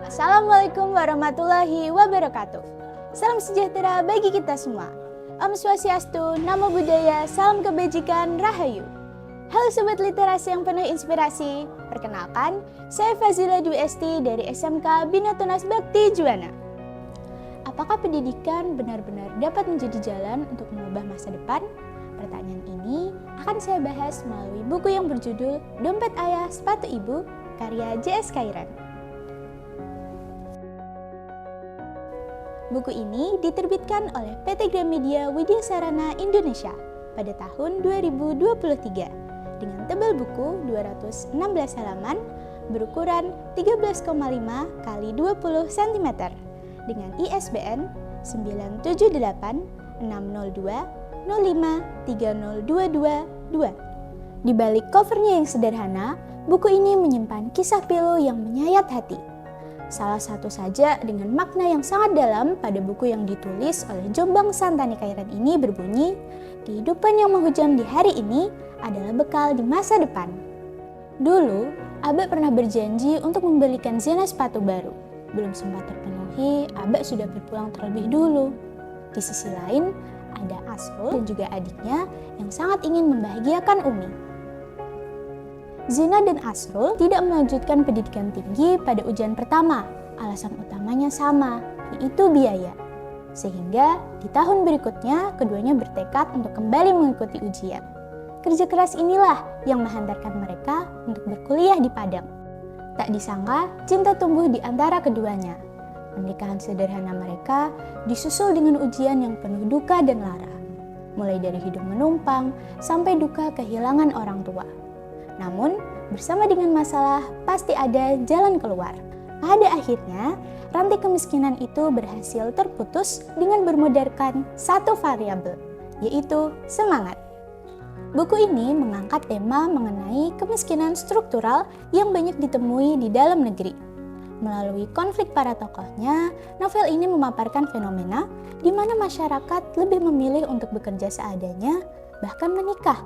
Assalamualaikum warahmatullahi wabarakatuh. Salam sejahtera bagi kita semua. Om Swastiastu, Namo Buddhaya, salam kebajikan, Rahayu. Halo Sobat Literasi yang penuh inspirasi. Perkenalkan, saya Fazila Dwi Esti dari SMK Bina Tunas Bakti Juwana. Apakah pendidikan benar-benar dapat menjadi jalan untuk mengubah masa depan? Pertanyaan ini akan saya bahas melalui buku yang berjudul Dompet Ayah, Sepatu Ibu, karya J.S. Kairan. Buku ini diterbitkan oleh PT Gramedia Widya Sarana Indonesia pada tahun 2023 dengan tebal buku 216 halaman berukuran 13,5 x 20 cm dengan ISBN 978 602 05 30222. Di balik covernya yang sederhana, buku ini menyimpan kisah pilu yang menyayat hati. Salah satu saja dengan makna yang sangat dalam pada buku yang ditulis oleh Jombang Santani Kairan ini berbunyi, kehidupan yang menghujam di hari ini adalah bekal di masa depan. Dulu, Abah pernah berjanji untuk membelikan Zena sepatu baru. Belum sempat terpenuhi, Abah sudah berpulang terlebih dulu. Di sisi lain, ada Asrul dan juga adiknya yang sangat ingin membahagiakan Umi. Zena dan Asrul tidak melanjutkan pendidikan tinggi pada ujian pertama. Alasan utamanya sama, yaitu biaya. Sehingga di tahun berikutnya keduanya bertekad untuk kembali mengikuti ujian. Kerja keras inilah yang menghantarkan mereka untuk berkuliah di Padang. Tak disangka, cinta tumbuh di antara keduanya. Pernikahan sederhana mereka disusul dengan ujian yang penuh duka dan lara. Mulai dari hidup menumpang sampai duka kehilangan orang tua. Namun, bersama dengan masalah, pasti ada jalan keluar. Pada akhirnya, rantai kemiskinan itu berhasil terputus dengan bermodalkan satu variabel, yaitu semangat. Buku ini mengangkat tema mengenai kemiskinan struktural yang banyak ditemui di dalam negeri. Melalui konflik para tokohnya, novel ini memaparkan fenomena di mana masyarakat lebih memilih untuk bekerja seadanya, bahkan menikah,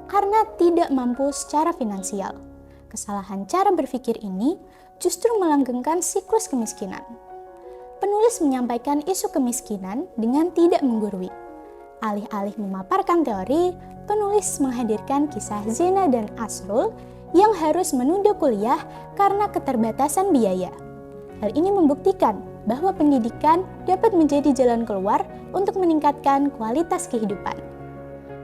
karena tidak mampu secara finansial. Kesalahan cara berpikir ini justru melanggengkan siklus kemiskinan. Penulis menyampaikan isu kemiskinan dengan tidak menggurui. Alih-alih memaparkan teori, penulis menghadirkan kisah Zena dan Asrul yang harus menunda kuliah karena keterbatasan biaya. Hal ini membuktikan bahwa pendidikan dapat menjadi jalan keluar untuk meningkatkan kualitas kehidupan.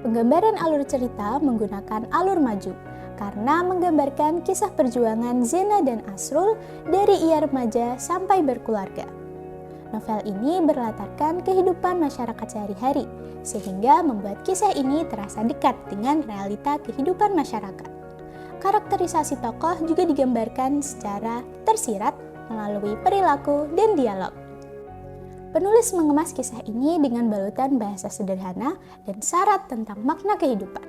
Penggambaran alur cerita menggunakan alur maju karena menggambarkan kisah perjuangan Zena dan Asrul dari ia remaja sampai berkeluarga. Novel ini berlatarkan kehidupan masyarakat sehari-hari sehingga membuat kisah ini terasa dekat dengan realita kehidupan masyarakat. Karakterisasi tokoh juga digambarkan secara tersirat melalui perilaku dan dialog. Penulis mengemas kisah ini dengan balutan bahasa sederhana dan syarat tentang makna kehidupan.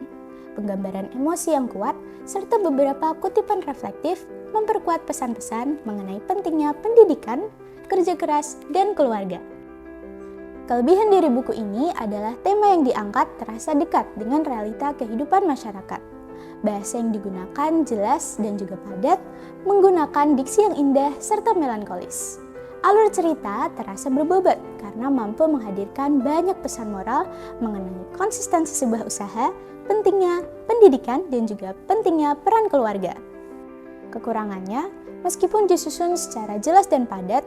Penggambaran emosi yang kuat, serta beberapa kutipan reflektif memperkuat pesan-pesan mengenai pentingnya pendidikan, kerja keras, dan keluarga. Kelebihan dari buku ini adalah tema yang diangkat terasa dekat dengan realita kehidupan masyarakat. Bahasa yang digunakan jelas dan juga padat, menggunakan diksi yang indah serta melankolis. Alur cerita terasa berbobot karena mampu menghadirkan banyak pesan moral mengenai konsistensi sebuah usaha, pentingnya pendidikan, dan juga pentingnya peran keluarga. Kekurangannya, meskipun disusun secara jelas dan padat,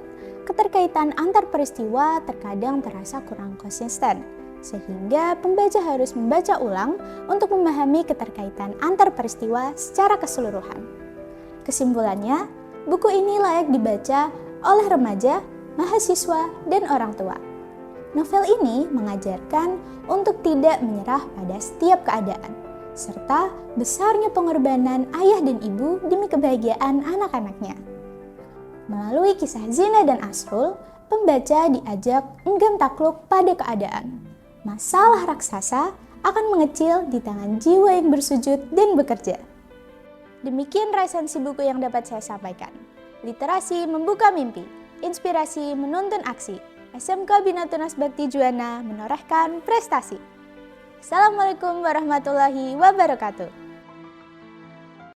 keterkaitan antar peristiwa terkadang terasa kurang konsisten, sehingga pembaca harus membaca ulang untuk memahami keterkaitan antar peristiwa secara keseluruhan. Kesimpulannya, buku ini layak dibaca oleh remaja, mahasiswa, dan orang tua. Novel ini mengajarkan untuk tidak menyerah pada setiap keadaan, serta besarnya pengorbanan ayah dan ibu demi kebahagiaan anak-anaknya. Melalui kisah Zena dan Asrul, pembaca diajak enggan takluk pada keadaan. Masalah raksasa akan mengecil di tangan jiwa yang bersujud dan bekerja. Demikian resensi buku yang dapat saya sampaikan. Literasi membuka mimpi, inspirasi menuntun aksi. SMK Bina Tunas Bakti Juwana menorehkan prestasi. Assalamualaikum warahmatullahi wabarakatuh.